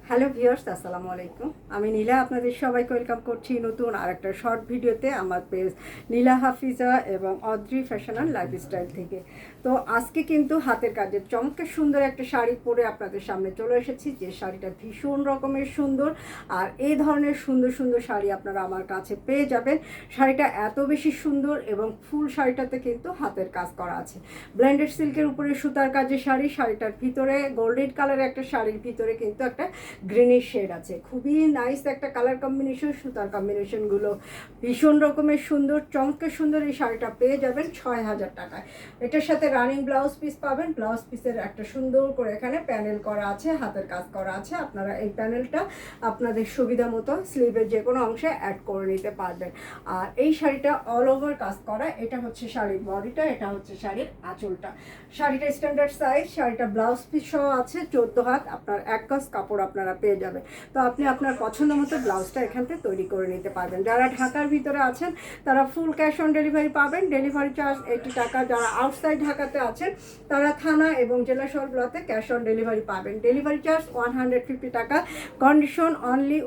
Hello viewers, আসসালামু আলাইকুম। আমি নীলা, আপনাদের সবাইকে ওয়েলকাম করছি নতুন আরেকটা শর্ট ভিডিওতে আমার পেজ নীলা হাফিজা এবং অদ্রি ফ্যাশন অ্যান্ড লাইফস্টাইল থেকে। তো আজকে কিন্তু হাতের কাজের চমৎকার সুন্দর একটা শাড়ি পরে আপনাদের সামনে চলে এসেছি, যে শাড়িটা ভীষণ রকমের সুন্দর। আর এই ধরনের সুন্দর সুন্দর শাড়ি আপনারা আমার কাছে পেয়ে যাবেন। শাড়িটা এত বেশি সুন্দর এবং ফুল শাড়িটাতে কিন্তু হাতের কাজ করা আছে। ব্লেন্ডেড সিল্কের উপরে সুতার কাজের শাড়ি, শাড়িটার ভিতরে গোল্ডেন কালারের একটা শাড়ির ভিতরে কিন্তু একটা গ্রিনিশ শেড আছে। খুবই নাইস একটা কালার কম্বিনেশন, সুতার কম্বিনেশনগুলো ভীষণ রকমের সুন্দর, চমৎকার সুন্দর। এই শাড়িটা পেয়ে যাবেন 6,000 টাকায়। এটার সাথে রানিং ব্লাউজ পিস পাবেন। ব্লাউজ পিসের একটা সুন্দর করে এখানে প্যানেল করা আছে, হাতের কাজ করা আছে। আপনারা এই প্যানেলটা আপনাদের সুবিধা মতো স্লিভের যে কোনো অংশে অ্যাড করে নিতে পারবেন। আর এই শাড়িটা অল ওভার কাজ করা। এটা হচ্ছে শাড়ির বডিটা, এটা হচ্ছে শাড়ির আঁচলটা। শাড়িটা স্ট্যান্ডার্ড সাইজ, শাড়িটা ব্লাউজ পিস সহ আছে 14 হাত। আপনার এক গজ কাপড় আপনারা পেয়ে যাবেন। তো আপনি আপনার পছন্দ মতো ব্লাউজটা এখান থেকে তৈরি করে নিতে পারবেন। যারা ঢাকার ভিতরে আছেন তারা ফুল ক্যাশ অন ডেলিভারি পাবেন, ডেলিভারি চার্জ 80 টাকা। যারা আউটসাইড ঢাকাতে আছেন তারা থানা এবং জেলা শহরগুলোতে ক্যাশ অন ডেলিভারি পাবেন। ডেলিভারি চার্জ 150 টাকা, কন্ডিশন অনলি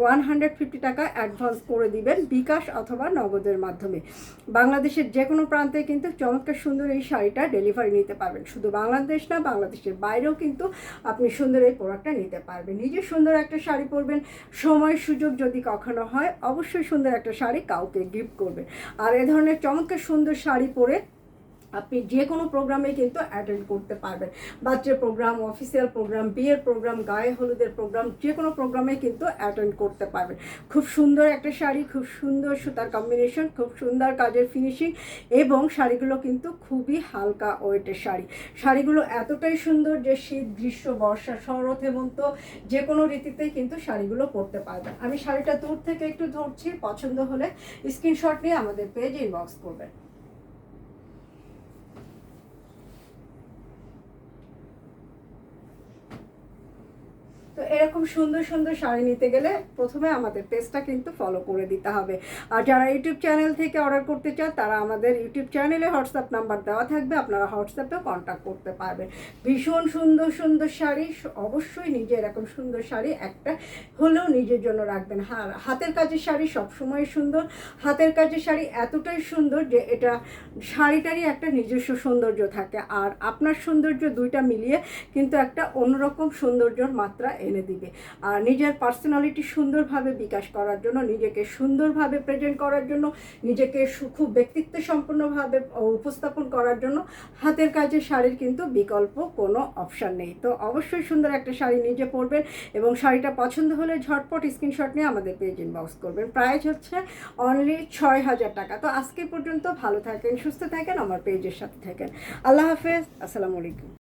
150 টাকা অ্যাডভান্স করে দিবেন বিকাশ অথবা নগদের মাধ্যমে। বাংলাদেশের যে কোনো প্রান্তে কিন্তু চমৎকার সুন্দর এই শাড়িটা ডেলিভারি নিতে পারবেন। শুধু বাংলাদেশ না, বাংলাদেশের বাইরেও কিন্তু আপনি সুন্দর এই প্রোডাক্টটা নিতে পারবেন। নিজে সুন্দর একটা শাড়ি পরবেন, সময় সুযোগ যদি কখনো হয় অবশ্যই সুন্দর একটা শাড়ি কাউকে গিফট করবেন। আর এ ধরনের চমৎকার সুন্দর শাড়ি পরে আপনি যে কোনো প্রোগ্রামে কিন্তু অ্যাটেন্ড করতে পারবেন। বাচ্চার প্রোগ্রাম, অফিসিয়াল প্রোগ্রাম, বিয়ের প্রোগ্রাম, গায়ে হলুদের প্রোগ্রাম, যে কোনো প্রোগ্রামে কিন্তু অ্যাটেন্ড করতে পারবেন। খুব সুন্দর একটা শাড়ি, খুব সুন্দর সুতার কম্বিনেশন, খুব সুন্দর কাজের ফিনিশিং এবং শাড়িগুলো কিন্তু খুবই হালকা ওয়েটের শাড়ি। শাড়িগুলো এতটাই সুন্দর যে শীত, গ্রীষ্ম, বর্ষা, শরৎ, হেমন্ত যে কোনো ঋতুতেই কিন্তু শাড়িগুলো পরতে পারবেন। আমি শাড়িটা দূর থেকে একটু ধরছি, পছন্দ হলে স্ক্রিনশট নিয়ে আমাদের পেজে ইনবক্স করবেন। তো এরকম সুন্দর সুন্দর শাড়ি নিতে গেলে প্রথমে আমাদের পেজটা কিন্তু ফলো করে দিতে হবে। আর যারা ইউটিউব চ্যানেল থেকে অর্ডার করতে চান তারা আমাদের ইউটিউব চ্যানেলে হোয়াটসঅ্যাপ নাম্বার দেওয়া থাকবে, আপনারা হোয়াটসঅ্যাপেও কন্ট্যাক্ট করতে পারবেন। ভীষণ সুন্দর সুন্দর শাড়ি, অবশ্যই নিজে এরকম সুন্দর শাড়ি একটা হলেও নিজের জন্য রাখবেন। হাতের কাজের শাড়ি সবসময় সুন্দর। হাতের কাজের শাড়ি এতটাই সুন্দর যে এটা শাড়িটারই একটা নিজস্ব সৌন্দর্য থাকে। আর আপনার সৌন্দর্য দুইটা মিলিয়ে কিন্তু একটা অন্যরকম সৌন্দর্যর মাত্রা এনে দিবে। আর নিজের পার্সোনালিটি সুন্দরভাবে বিকাশ করার জন্য, নিজেকে সুন্দরভাবে প্রেজেন্ট করার জন্য, নিজেকে খুব ব্যক্তিত্ব সম্পন্নভাবে উপস্থাপন করার জন্য হাতের কাজের শাড়ির কিন্তু বিকল্প কোনো অপশান নেই। তো অবশ্যই সুন্দর একটা শাড়ি নিজে পরবেন এবং শাড়িটা পছন্দ হলে ঝটপট স্ক্রিনশট নিয়ে আমাদের পেজ ইনবক্স করবেন। প্রাইস হচ্ছে অনলি 6,000 টাকা। তো আজকে পর্যন্ত ভালো থাকেন, সুস্থ থাকেন, আমার পেজের সাথে থাকেন। আল্লাহ হাফেজ, আসসালামু আলাইকুম।